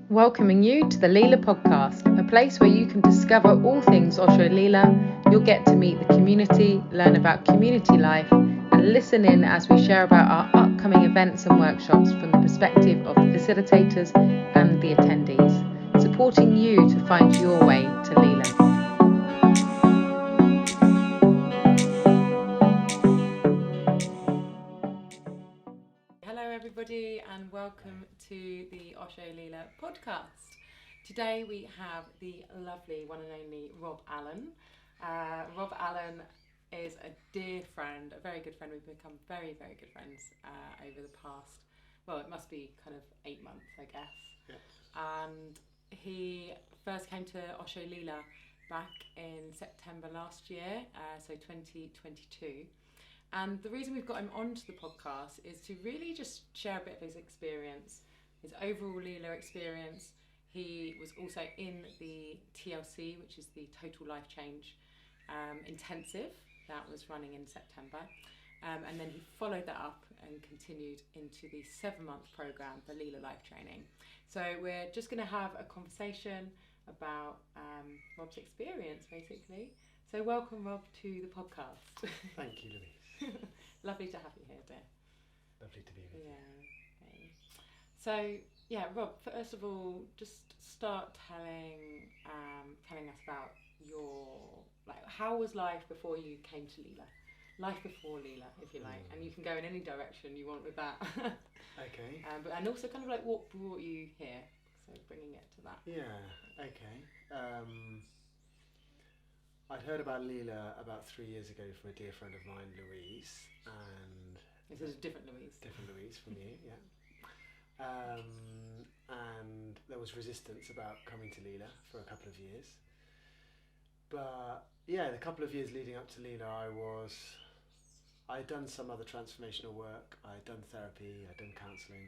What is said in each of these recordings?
Welcoming you to the Leela Podcast, a place where you can discover all things Osho Leela. You'll get to meet the community, learn about community life, and listen in as we share about our upcoming events and workshops from the perspective of the facilitators and the attendees, supporting you to find your way to Leela. Hello everybody and welcome to the Osho Leela podcast. Today we have the lovely one and only Rob Allen. Rob Allen is a dear friend, a very good friend. We've become very, very good friends over the past, well, it must be kind of 8 months, I guess. Yes. And he first came to Osho Leela back in September last year, so 2022. And the reason we've got him onto the podcast is to really just share a bit of his experience, his overall Leela experience. He was also in the TLC, which is the Total Life Change intensive that was running in September. And then he followed that up and continued into the 7-month program, the Leela Life Training. So we're just going to have a conversation about Rob's experience, basically. So welcome, Rob, to the podcast. Thank you, Louise. Lovely to have you here, dear. Lovely to be with you. Okay. So, Rob, first of all, just start telling us about how was life before you came to Leela? Life before Leela, if you like, and you can go in any direction you want with that. Okay. And also kind of like what brought you here, so bringing it to that. Yeah, okay. I'd heard about Leela about 3 years ago from a dear friend of mine, Louise, and... This is a different Louise. Different Louise from you, yeah. And there was resistance about coming to Leela for a couple of years. But yeah, the couple of years leading up to Leela, I'd done some other transformational work, I'd done therapy, I'd done counselling,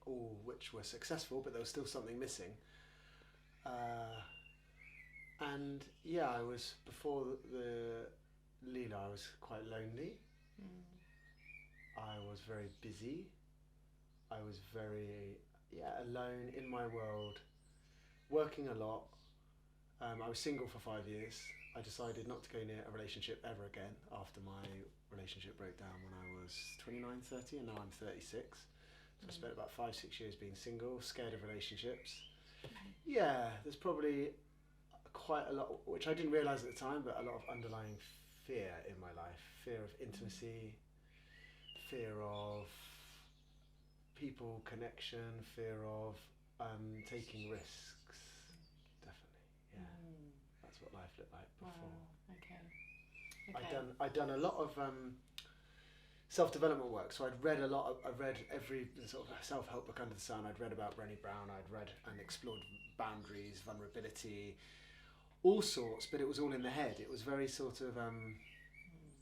all which were successful, but there was still something missing. And yeah, before the Leela, I was quite lonely. I was very busy. I was very, alone in my world, working a lot. I was single for 5 years. I decided not to go near a relationship ever again after my relationship broke down when I was 29, 30, and now I'm 36. So I spent about 5-6 years being single, scared of relationships. Yeah, there's probably quite a lot, which I didn't realise at the time, but a lot of underlying fear in my life. Fear of intimacy, fear of people connection, fear of taking risks. Definitely, yeah. That's what life looked like before. Wow. Okay. I'd done a lot of self-development work, so I'd read every sort of self-help book under the sun. I'd read about Brené Brown, I'd read and explored boundaries, vulnerability, all sorts, but it was all in the head. It was very sort of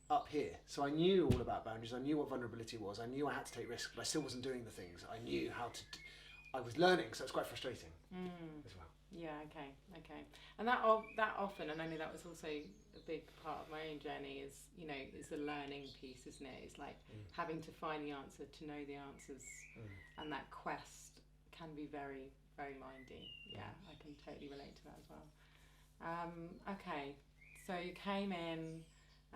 up here. So I knew all about boundaries, I knew what vulnerability was, I knew I had to take risks, but I still wasn't doing the things. I knew how to, I was learning, so it's quite frustrating as well. Yeah, okay. And that often, and I know that was also a big part of my own journey, is the learning piece, isn't it? It's like having to find the answer, to know the answers, and that quest can be very, very mindy. Yeah, I can totally relate to that as well. Okay, so you came in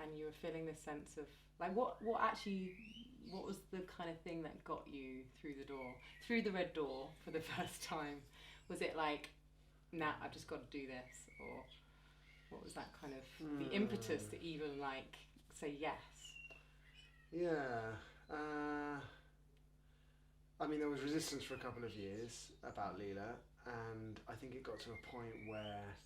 and you were feeling this sense of like what was the kind of thing that got you through the red door for the first time? Was it like, nah, I've just got to do this, or what was that kind of the impetus to even like say yes? Yeah, I mean, there was resistance for a couple of years about Leela, and I think it got to a point where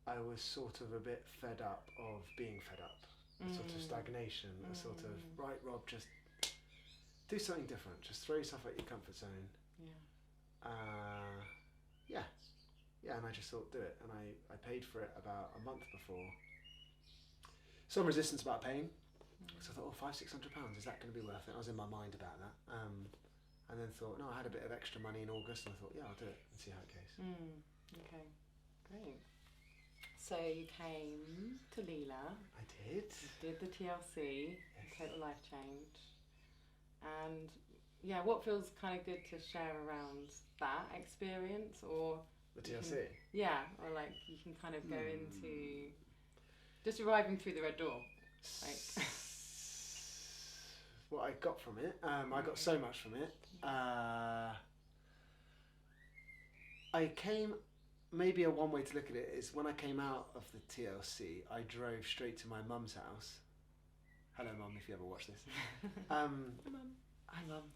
I was sort of a bit fed up of being fed up, a sort of stagnation, a sort of, right, Rob, just do something different, just throw yourself out your comfort zone. Yeah, and I just thought, do it, and I paid for it about a month before. Some resistance about paying, so I thought, £500-600, is that going to be worth it? I was in my mind about that, and then thought, no, I had a bit of extra money in August, and I thought, yeah, I'll do it and see how it goes. Okay, great. So you came to Leela. I did. You did the TLC, yes. Total Life Change, and yeah, what feels kind of good to share around that experience, or The TLC? Yeah, or like you can kind of go into just arriving through the red door. Like. What I got from it, I got so much from it. I came, maybe a one way to look at it is when I came out of the TLC, I drove straight to my mum's house. Hello, Mum, if you ever watch this. Hi, Mum. Hi, Mum.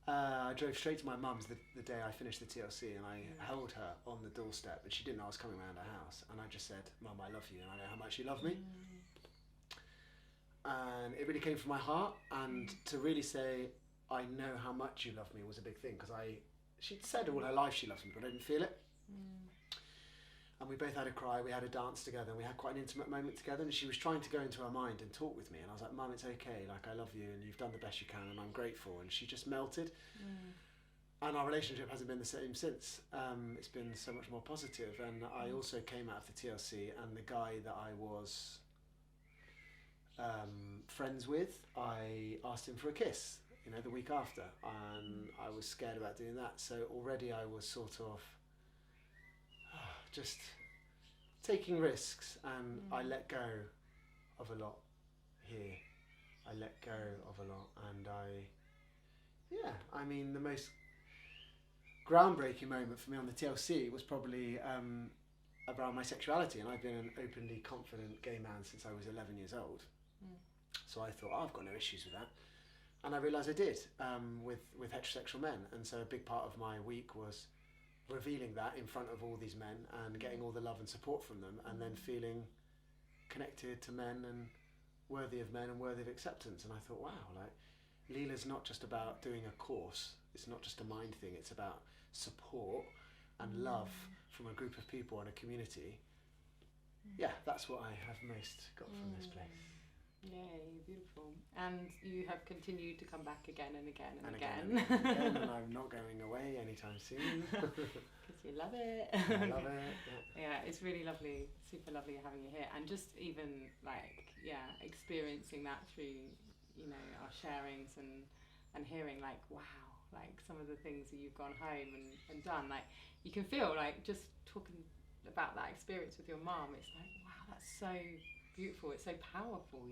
I drove straight to my mum's the day I finished the TLC, and I held her on the doorstep, and she didn't know I was coming around her house, and I just said, Mum, I love you, and I know how much you love me. And it really came from my heart, and to really say, I know how much you love me was a big thing, because she'd said all her life she loves me, but I didn't feel it. And we both had a cry, we had a dance together, and we had quite an intimate moment together, and she was trying to go into her mind and talk with me, and I was like, Mum, it's okay, like, I love you, and you've done the best you can, and I'm grateful, and she just melted. And our relationship hasn't been the same since. It's been so much more positive, and I also came out of the TLC, and the guy that I was friends with, I asked him for a kiss, the week after, and I was scared about doing that, so already I was sort of just taking risks, and I let go of a lot here. I let go of a lot, and the most groundbreaking moment for me on the TLC was probably around my sexuality, and I've been an openly confident gay man since I was 11 years old. So I thought, I've got no issues with that. And I realised I did, with heterosexual men, and so a big part of my week was revealing that in front of all these men and getting all the love and support from them, and then feeling connected to men and worthy of men and worthy of acceptance. And I thought, wow, like Leela's not just about doing a course, it's not just a mind thing, it's about support and love from a group of people and a community. Yeah, that's what I have most got from this place. Yay, beautiful. And you have continued to come back again and again and again, and I'm not going away anytime soon. Because you love it. I love it. Yeah, it's really lovely, super lovely having you here, and just even experiencing that through our sharings and hearing like, wow, like some of the things that you've gone home and done, like you can feel like just talking about that experience with your mum, it's like, wow, that's so beautiful, it's so powerful,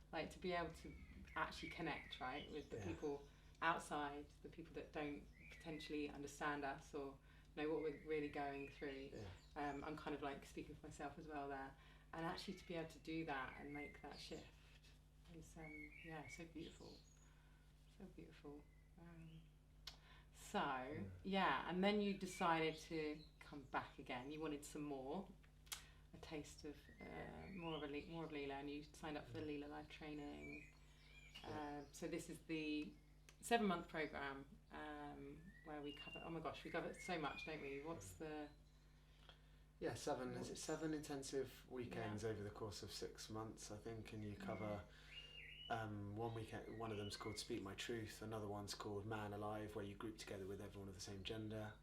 like to be able to actually connect, right, with the people outside, the people that don't potentially understand us or know what we're really going through. I'm kind of like speaking for myself as well there, and actually to be able to do that and make that shift is so beautiful, so beautiful. And then you decided to come back again, you wanted some more, a taste of more of Leela, and you signed up for the Leela Life Training. So this is the 7-month program where we cover, oh my gosh, we cover so much, don't we? What's the... Yeah, is it 7 intensive weekends over the course of 6 months, I think, and you cover one weekend, one of them's called Speak My Truth, another one's called Man Alive, where you group together with everyone of the same gender.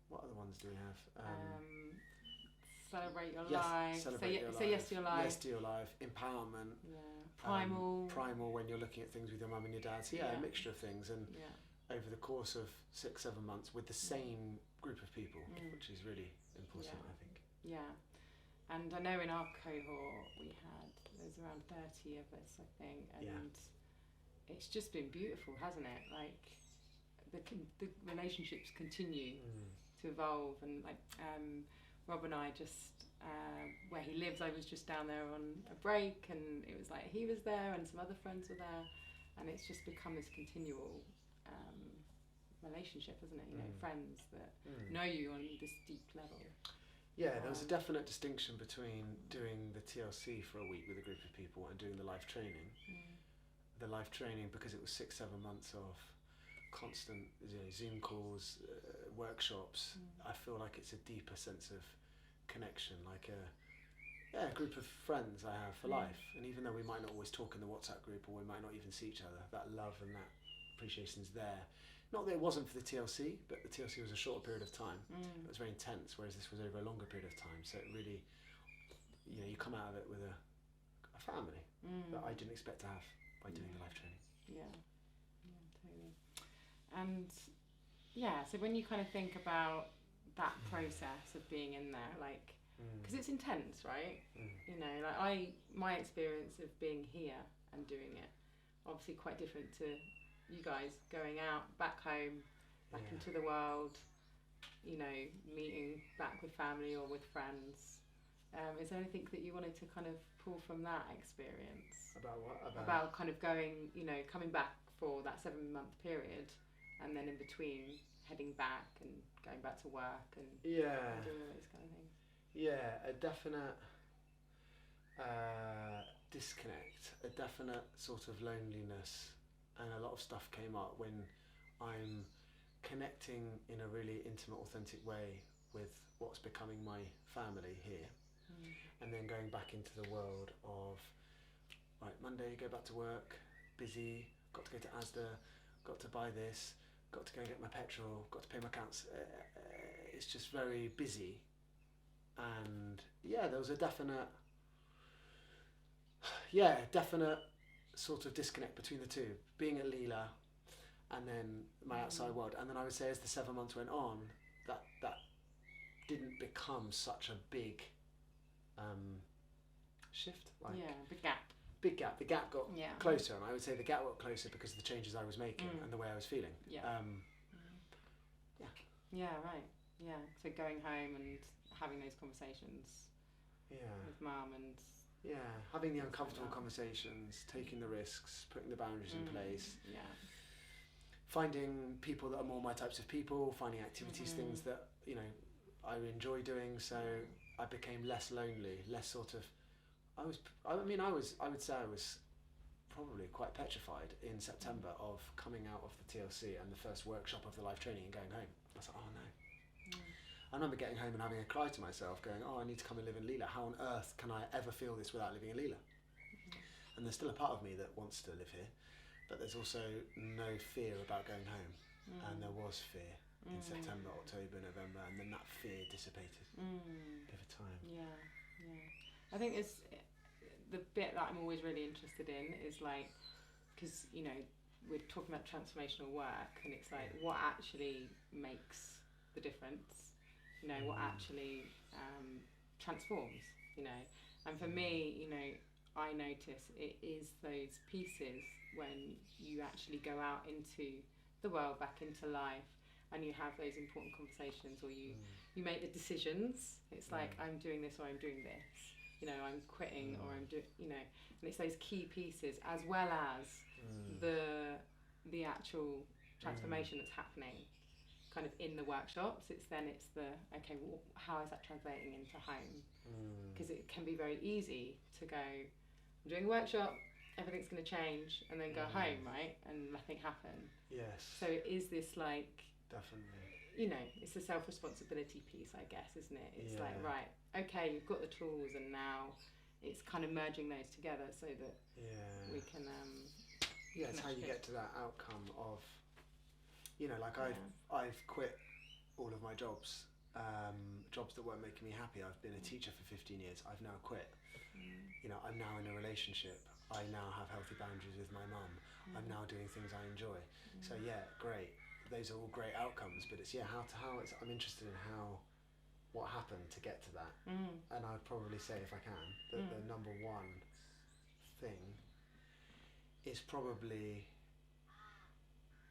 What other ones do we have? Celebrate your life. Say yes to your life. Yes to your life. Empowerment. Yeah. Primal. Primal when you're looking at things with your mum and your dad. So a mixture of things. And over the course of 6-7 months with the same group of people, which is really important, I think. Yeah. And I know in our cohort there's around 30 of us, I think, and it's just been beautiful, hasn't it? Like the relationships continue to evolve, and like Rob and I just where he lives, I was just down there on a break, and it was like he was there and some other friends were there, and it's just become this continual relationship, isn't it? Friends that know you on this deep level. Yeah, there was a definite distinction between doing the TLC for a week with a group of people and doing the life training. The life training, because it was 6-7 months of constant Zoom calls, workshops, I feel like it's a deeper sense of connection, like a group of friends I have for life. And even though we might not always talk in the WhatsApp group, or we might not even see each other, that love and that appreciation's there. Not that it wasn't for the TLC, but the TLC was a shorter period of time. It was very intense, whereas this was over a longer period of time. So it really, you come out of it with a family that I didn't expect to have by doing the life training. Yeah. And yeah, so when you kind of think about that process of being in there, like, because it's intense, right? You know, like my experience of being here and doing it, obviously quite different to you guys going out, back home, back into the world, you know, meeting back with family or with friends. Is there anything that you wanted to kind of pull from that experience? About what? About kind of going, you know, coming back for that 7-month period, and then in between heading back and going back to work and doing all those kind of things. Yeah, a definite disconnect, a definite sort of loneliness, and a lot of stuff came up when I'm connecting in a really intimate, authentic way with what's becoming my family here, and then going back into the world of, right, Monday, go back to work, busy, got to go to Asda, got to buy this, got to go and get my petrol, got to pay my accounts. It's just very busy. And yeah, there was a definite sort of disconnect between the two, being at Leela and then my outside world. And then I would say as the 7 months went on, that didn't become such a big shift. Like, big gap. The gap got closer, and I would say the gap got closer because of the changes I was making and the way I was feeling. Right. Yeah. So going home and having those conversations with mum and having the uncomfortable conversations, taking the risks, putting the boundaries in place, finding people that are more my types of people, finding activities, things that, you know, I enjoy doing. So I became less lonely, less sort of. I would say I was probably quite petrified in September of coming out of the TLC and the first workshop of the life training and going home. I was like, oh no. I remember getting home and having a cry to myself, going, oh, I need to come and live in Leela. How on earth can I ever feel this without living in Leela? And there's still a part of me that wants to live here, but there's also no fear about going home. And there was fear in September, October, November, and then that fear dissipated over time. Yeah. I think it's the bit that I'm always really interested in is like, because, you know, we're talking about transformational work, and it's like what actually makes the difference, you know, what actually transforms, you know. And for me, you know, I notice it is those pieces when you actually go out into the world, back into life, and you have those important conversations, or you make the decisions. It's like, I'm doing this or I'm doing this, you know, I'm quitting or I'm doing, you know, and it's those key pieces as well as the actual transformation that's happening kind of in the workshops. It's the okay, well, how is that translating into home? Because it can be very easy to go, I'm doing a workshop, everything's going to change, and then go home, right, and nothing happen. Yes. So it is this, like, definitely, you know, it's the self-responsibility piece, I guess, isn't it? It's like, right, okay, you've got the tools, and now it's kind of merging those together so that we can it's how you get to that outcome of, you know, like I've quit all of my jobs, jobs that weren't making me happy. I've been a teacher for 15 years. I've now quit. You know, I'm now in a relationship. I now have healthy boundaries with my mum. I'm now doing things I enjoy. So yeah, great. Those are all great outcomes, but it's I'm interested in what happened to get to that. And I'd probably say, if I can, that the number one thing is probably,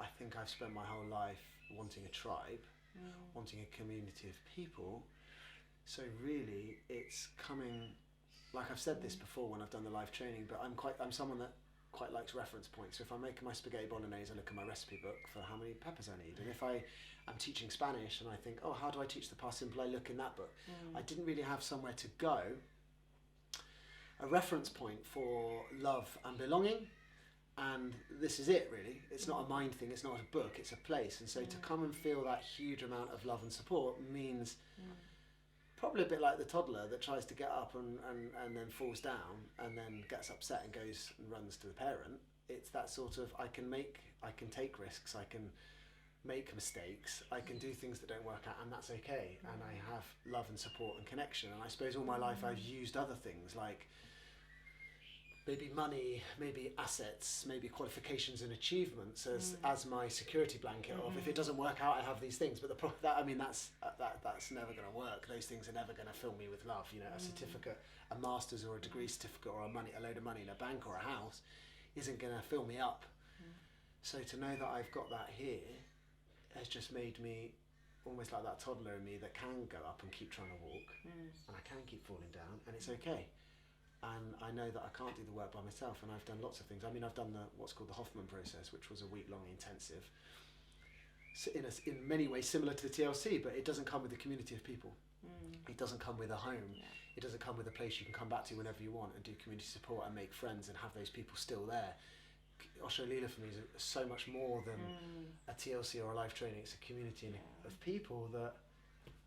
I think I've spent my whole life wanting a tribe, wanting a community of people. So really it's coming, like I've said this before when I've done the life training, but I'm someone that quite likes reference points. So if I'm making my spaghetti bolognese, I look at my recipe book for how many peppers I need. And if I'm teaching Spanish and I think, oh, how do I teach the past simple? I look in that book. I didn't really have somewhere to go, a reference point for love and belonging. And this is it, really. It's not a mind thing, it's not a book, it's a place. And so to come and feel that huge amount of love and support means probably a bit like the toddler that tries to get up and then falls down and then gets upset and goes and runs to the parent. It's that sort of, I can take risks, I can make mistakes, I can do things that don't work out, and that's okay. And I have love and support and connection. And I suppose all my life I've used other things like maybe money, maybe assets, maybe qualifications and achievements as my security blanket of, if it doesn't work out, I have these things. But that's never going to work. Those things are never going to fill me with love. You know, a certificate, a master's or a degree certificate, or a load of money in a bank or a house isn't going to fill me up. So to know that I've got that here has just made me almost like that toddler in me that can go up and keep trying to walk, and I can keep falling down, and it's okay. And I know that I can't do the work by myself, and I've done lots of things. I mean, I've done what's called the Hoffman process, which was a week-long intensive, so in many ways similar to the TLC, but it doesn't come with a community of people. It doesn't come with a home. It doesn't come with a place you can come back to whenever you want and do community support and make friends and have those people still there. Osho Leela for me is so much more than a TLC or a life training. It's a community of people that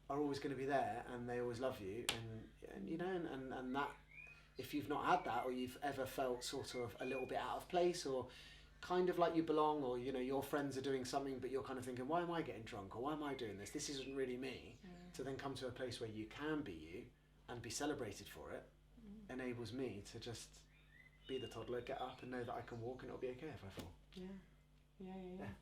are always going to be there, and they always love you, and you know, and that, if you've not had that, or you've ever felt sort of a little bit out of place, or kind of like you belong, or you know your friends are doing something but you're kind of thinking, why am I getting drunk, or why am I doing this, this isn't really me, to then come to a place where you can be you and be celebrated for it, enables me to just be the toddler, get up and know that I can walk and it'll be okay if I fall.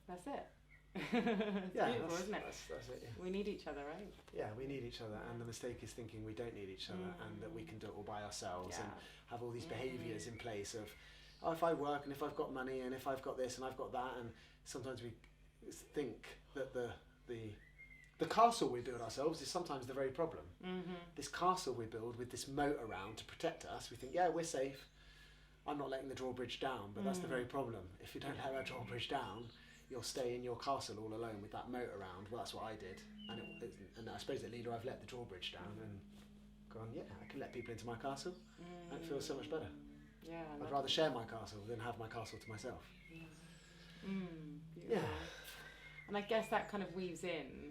That's it. It's yeah, beautiful, isn't it? That's it. Yeah. We need each other, right? Yeah, we need each other, and the mistake is thinking we don't need each other, and that we can do it all by ourselves, and have all these behaviours in place of, oh, if I work and if I've got money and if I've got this and I've got that, and sometimes we think that the castle we build ourselves is sometimes the very problem. This castle we build with this moat around to protect us, we think, yeah, we're safe, I'm not letting the drawbridge down, but that's the very problem. If you don't let that drawbridge down, you'll stay in your castle all alone with that moat around. Well, that's what I did, and I suppose at Leela I've let the drawbridge down and gone, yeah, I can let people into my castle, and it feels so much better. Yeah, I'd rather share my castle than have my castle to myself. Yeah. And I guess that kind of weaves in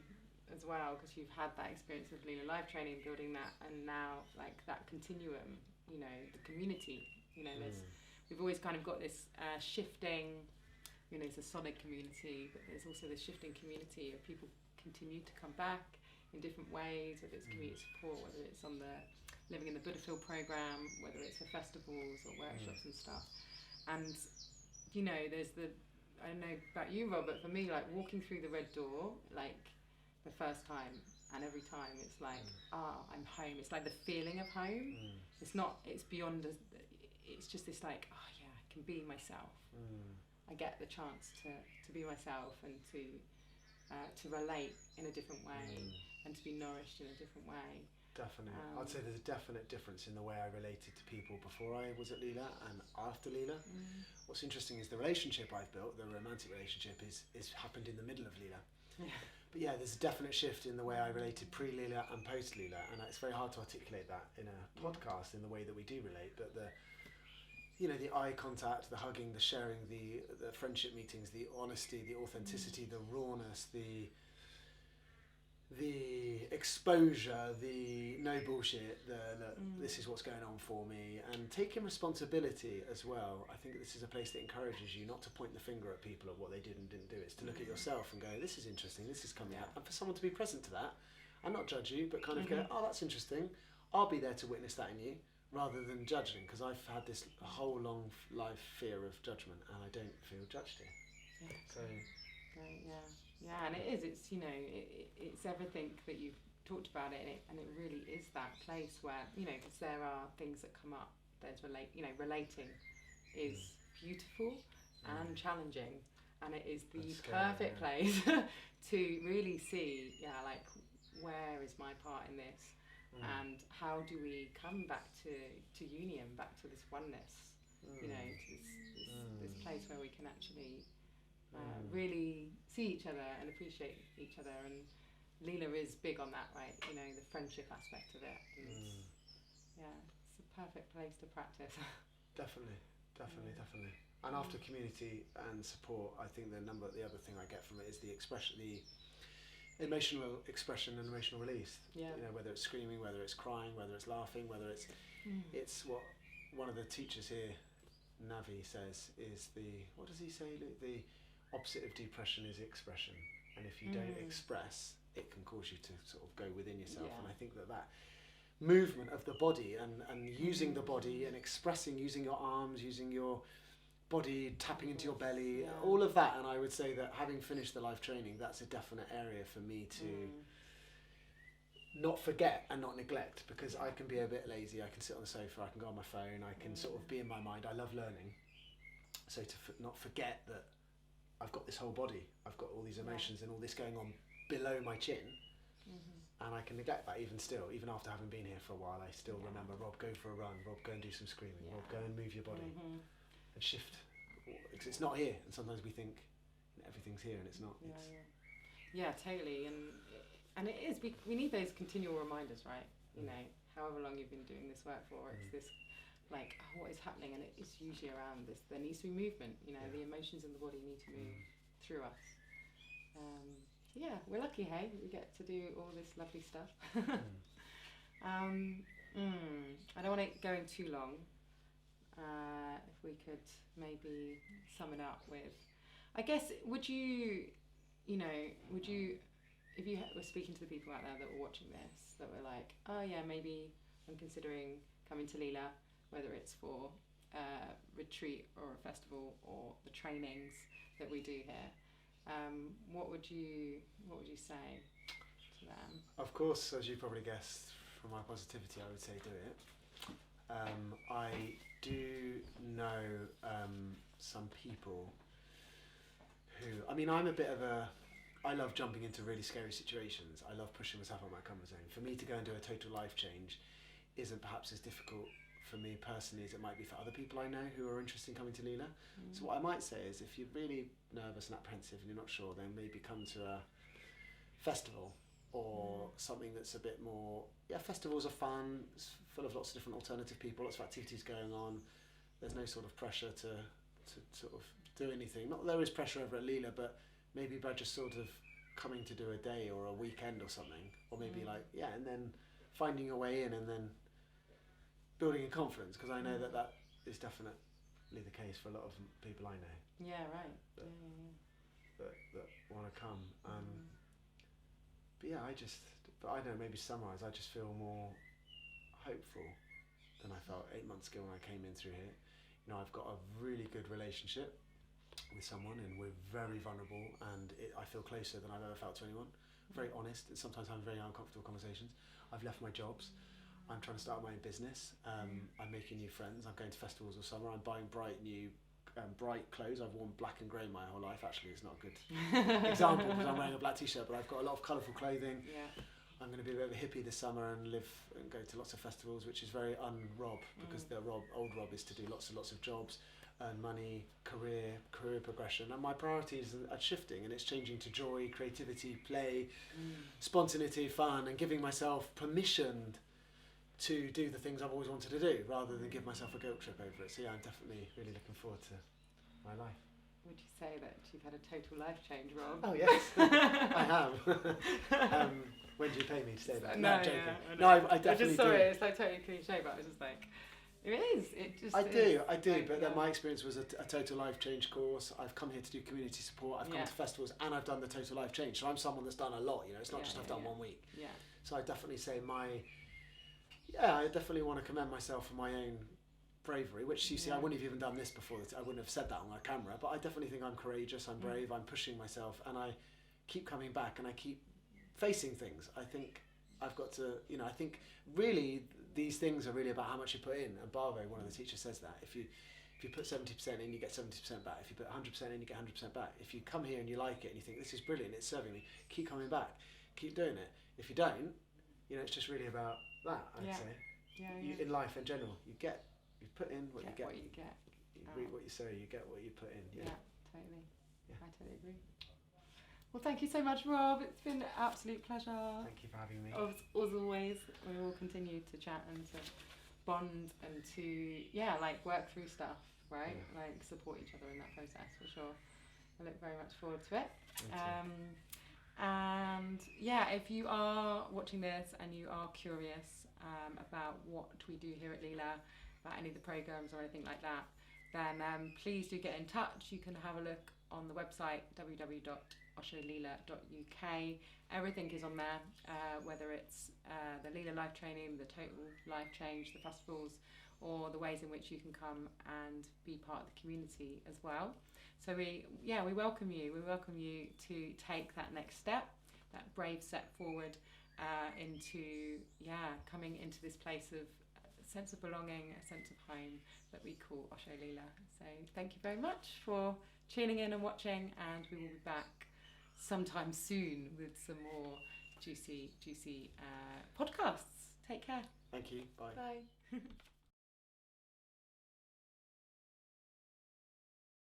as well, because you've had that experience with Leela Life Training, building that, and now like that continuum, you know, the community, you know, we've always kind of got this shifting, you know, it's a solid community, but there's also this shifting community of people continue to come back in different ways, whether it's community support, whether it's on the Living in the Buddha Field program, whether it's for festivals or workshops and stuff. And, you know, there's I don't know about you, Rob, but for me, like walking through the red door, like the first time and every time, it's like, I'm home. It's like the feeling of home. It's beyond, it's just this like, oh yeah, I can be myself. I get the chance to be myself and to relate in a different way and to be nourished in a different way. Definitely. I'd say there's a definite difference in the way I related to people before I was at Leela and after Leela. What's interesting is the relationship I've built, the romantic relationship, is happened in the middle of Leela. But yeah, there's a definite shift in the way I related pre-Leela and post-Leela, and it's very hard to articulate that in a podcast in the way that we do relate, but the eye contact, the hugging, the sharing, the friendship meetings, the honesty, the authenticity, the rawness, the exposure, the no bullshit, this is what's going on for me, and taking responsibility as well. I think this is a place that encourages you not to point the finger at people of what they did and didn't do. It's to look at yourself and go, this is interesting, this is coming up, and for someone to be present to that and not judge you, but kind of go, oh, that's interesting, I'll be there to witness that in you, rather than judging, because I've had this whole long life fear of judgment, and I don't feel judged here. So Great, yeah, and it's you know, it's everything that you've talked about it, and it really is that place where, you know, because there are things that come up. There's relating is beautiful and challenging, and it is the perfect place to really see, like, where is my part in this, and how do we come back to union, back to this oneness, you know, to this place where we can actually really see each other and appreciate each other. And Leela is big on that, right? You know, the friendship aspect of it. And it's a perfect place to practice. Definitely. And after community and support, I think the other thing I get from it is the emotional expression and emotional release. You know, whether it's screaming, whether it's crying, whether it's laughing, whether it's what one of the teachers here, Navi, says is what does he say? The opposite of depression is expression, and if you don't express, it can cause you to sort of go within yourself. And I think that movement of the body and using the body and expressing, using your arms, using your body, tapping into your belly, all of that. And I would say that having finished the life training, that's a definite area for me to not forget and not neglect, because I can be a bit lazy. I can sit on the sofa, I can go on my phone, I can sort of be in my mind. I love learning. So to not forget that I've got this whole body, I've got all these emotions and all this going on below my chin, and I can neglect that even still, even after having been here for a while. I still remember, Rob, go for a run, Rob, go and do some screaming, Rob, go and move your body and shift. It's not here, and sometimes we think everything's here and it's not. Yeah, totally. And it is, we need those continual reminders, right? You know, however long you've been doing this work for, it's this like, what is happening, and it's usually around this, there needs to be movement, you know, the emotions in the body need to move through us. Yeah, we're lucky, hey, we get to do all this lovely stuff. I don't want to go in too long. If we could maybe sum it up with, I guess, would you, if you were speaking to the people out there that were watching this, that were like, oh yeah, maybe I'm considering coming to Leela, whether it's for a retreat or a festival or the trainings that we do here, what would you say to them? Of course, as you probably guessed from my positivity, I would say do it. I do know some people who, I mean, I'm a bit of I love jumping into really scary situations. I love pushing myself out of my comfort zone. For me to go and do a total life change isn't perhaps as difficult for me personally as it might be for other people I know who are interested in coming to Leela. So what I might say is, if you're really nervous and apprehensive and you're not sure, then maybe come to a festival or something that's a bit more, festivals are fun, it's full of lots of different alternative people, lots of activities going on. There's no sort of pressure to sort of do anything. Not that there is pressure over at Leela, but maybe by just sort of coming to do a day or a weekend or something, or maybe and then finding your way in and then building in confidence, because I know that is definitely the case for a lot of people I know. Yeah, right. That want to come. But yeah, I don't know, maybe summarise, I just feel more hopeful than I felt 8 months ago when I came in through here. You know, I've got a really good relationship with someone and we're very vulnerable, and I feel closer than I've ever felt to anyone. Very honest, and sometimes having very uncomfortable conversations. I've left my jobs. I'm trying to start my own business. I'm making new friends. I'm going to festivals all summer. I'm buying bright clothes. I've worn black and grey my whole life. Actually, it's not a good example because I'm wearing a black t-shirt, but I've got a lot of colourful clothing. I'm going to be a bit of a hippie this summer and go to lots of festivals, which is very un-Rob, because the old Rob is to do lots and lots of jobs, earn money, career progression, and my priorities are shifting, and it's changing to joy, creativity, play, spontaneity, fun, and giving myself permission to do the things I've always wanted to do, rather than give myself a guilt trip over it. So yeah, I'm definitely really looking forward to my life. Would you say that you've had a total life change, Rob? Oh yes, I have. When do you pay me to say that? No, I'm joking. yeah, No, I definitely do. It's like totally cliche, but I was just like, it is. It just. I do. Like, but then my experience was a total life change course. I've come here to do community support. I've come to festivals, and I've done the total life change. So I'm someone that's done a lot. You know, it's not just I've done 1 week. Yeah. So I definitely say I definitely want to commend myself for my own bravery, which you see, I wouldn't have even done this before. I wouldn't have said that on my camera, but I definitely think I'm courageous, I'm brave, I'm pushing myself, and I keep coming back and I keep facing things. I think I've got to, I think really these things are really about how much you put in. And Barvo, one of the teachers, says that if you put 70% in, you get 70% back. If you put 100% in, you get 100% back. If you come here and you like it and you think this is brilliant, it's serving me, keep coming back, keep doing it. If you don't, it's just really about that, I'd say. In life in general, you put in what you get. What you get. You reap what you sow, you get what you put in. Yeah, totally. Yeah. I totally agree. Well, thank you so much, Rob. It's been an absolute pleasure. Thank you for having me. As always, we will continue to chat and to bond and to, work through stuff, right? Yeah. Like, support each other in that process, for sure. I look very much forward to it. And if you are watching this and you are curious about what we do here at Leela, about any of the programs or anything like that, then please do get in touch. You can have a look on the website www.leelacollege.com osholeela.uk. Everything is on there, whether it's the Leela Life Training, the Total Life Change, the festivals, or the ways in which you can come and be part of the community as well. So we welcome you. We welcome you to take that next step, that brave step forward into coming into this place of a sense of belonging, a sense of home that we call Osho Leela. So thank you very much for tuning in and watching, and we will be back sometime soon with some more juicy podcasts. Take care. Thank you. Bye. Bye.